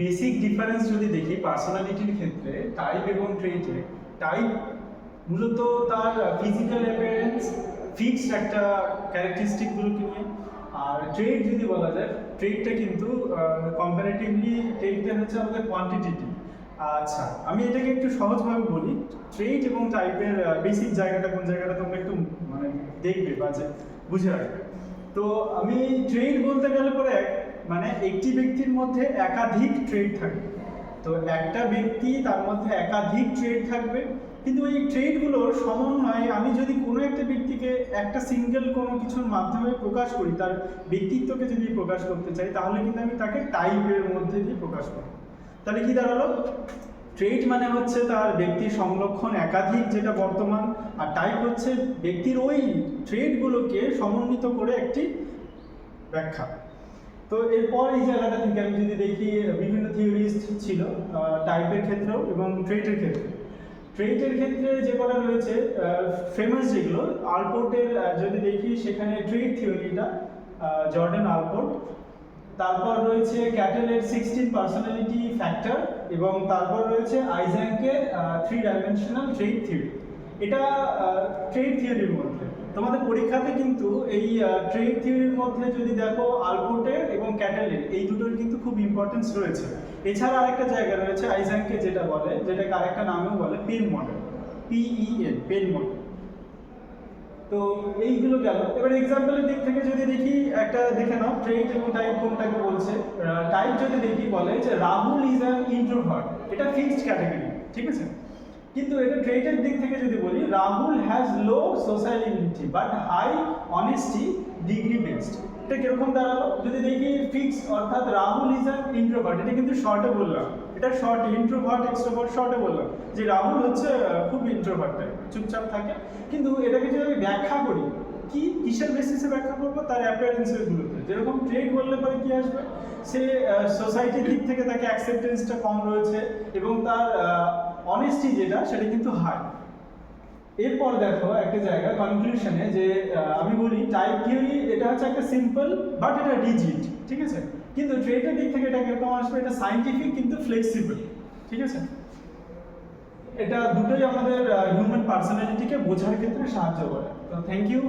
Basic difference যদি দেখি পার্সোনালিটির ক্ষেত্রে টাইপ এবং ট্রেটে, টাইপ মূলত তার ফিজিক্যাল অ্যাপিয়ারেন্স ফিক্সড একটা ক্যারেক্টারিস্টিকগুলোকে নিয়ে, আর ট্রেড যদি বলা যায় ট্রেডটা কিন্তু কম্পারেটিভলি ট্রেডটা হচ্ছে আমাদের কোয়ান্টিটেটিভ। আচ্ছা, আমি এটাকে একটু সহজভাবে বলি, ট্রেড এবং টাইপের বেসিক জায়গাটা কোন জায়গাটা তোমরা একটু মানে দেখবে বা যে বুঝে রাখবে। তো আমি ট্রেড বলতে গেলে পরে মানে একটি ব্যক্তির মধ্যে একাধিক ট্রেড থাকবে। তো একটা ব্যক্তি তার মধ্যে একাধিক ট্রেড থাকবে, কিন্তু এই ট্রেডগুলোর সমন্বয়ে আমি যদি কোনো একটা ব্যক্তিকে একটা সিঙ্গেল কোনো কিছুর মাধ্যমে প্রকাশ করি, তার ব্যক্তিত্বকে যদি প্রকাশ করতে চাই, তাহলে কিন্তু আমি তাকে টাইপের মধ্যে দিয়ে প্রকাশ করব। তাহলে কি দাঁড়ালো? ট্রেড মানে হচ্ছে তার ব্যক্তির সংলক্ষণ একাধিক যেটা বর্তমান, আর টাইপ হচ্ছে ব্যক্তির ওই ট্রেডগুলোকে সমন্বিত করে একটি ব্যাখ্যা। তো এরপর এই জায়গাটা থেকে আমি যদি দেখি বিভিন্ন থিওরিস্ট ছিল টাইপের ক্ষেত্রেও এবং ট্রেটের ক্ষেত্রে। ট্রেটের ক্ষেত্রে যে কটা রয়েছে ফেমাস যেগুলো, আলপোর্টের যদি দেখি সেখানে ট্রেড থিওরিটা, জর্ডান আলপোর্ট। তারপর রয়েছে ক্যাটেলের 16 পার্সোনালিটি ফ্যাক্টর, এবং তারপর রয়েছে আইজ্যাকের 3 ডাইমেনশনাল ট্রেড থিওরি। এটা ট্রেড থিওরির মধ্যে তোমাদের পরীক্ষাতে কিন্তু এই ট্রেড থিওরির মধ্যে যদি দেখো আলপোর্টের এবং ক্যাটেলের এই দুটোর কিন্তু খুব ইম্পর্টেন্স রয়েছে। এছাড়া আরেকটা জায়গা রয়েছে আইজ্যাকে যেটা বলে, যেটাকে আরেকটা নামেও বলে pen model, PEN, pen model. তো এইগুলো গেল। এবার এক্সাম্পলের দিক থেকে যদি দেখি, একটা দেখে নাও ট্রেড এবং টাইপ কোনটাকে বলছে। টাইপ যদি দেখি বলে যে রাহুল ইজ অ্যান ইন্ট্রোভার্ট, এটা ফিক্সড ক্যাটাগরি, ঠিক আছে। কিন্তু এটা ট্রেটের দিক থেকে যদি বলি, Rahul has low sociality but high honesty degree based. এটা কিরকম দাঁড়ালো? যদি দেখি ফিক্সড, অর্থাৎ রাহুল ইজ অ্যান ইন্ট্রোভার্ট, এটা কিন্তু শর্টে বললাম, এটা শর্ট, ইন্ট্রোভার্ট এক্সট্রোভার্ট শর্টে বললাম যে রাহুল হচ্ছে খুব ইন্ট্রোভার্ট টাইপ, চুপচাপ থাকে। কিন্তু এটাকে যদি আমি ব্যাখ্যা করি, কি কিসের বেসিসে ব্যাখ্যা করবো? তার অ্যাপিয়ারেন্সের গুলোতে। যেরকম ট্রেড বললে পরে কি আসবে? সে সোসাইটির দিক থেকে তাকে অ্যাকসেপ্টেন্সটা কম রয়েছে এবং তার অনেস্টি যেটা সেটা কিন্তু হাই। এরপর দেখো একটা জায়গা কনক্লুশনে যে আমি বলি টাইপ থিওরি এটা হচ্ছে একটা সিম্পল বাট এটা রিজিড, ঠিক আছে। কিন্তু ট্রেডের দিক থেকে এটা কিরকম আসবে? এটা সাইন্টিফিক কিন্তু ফ্লেক্সিবল, ঠিক আছে। এটা দুটোই আমাদের হিউম্যান পার্সোনালিটিকে বোঝার ক্ষেত্রে সাহায্য করে। তো থ্যাংক ইউ।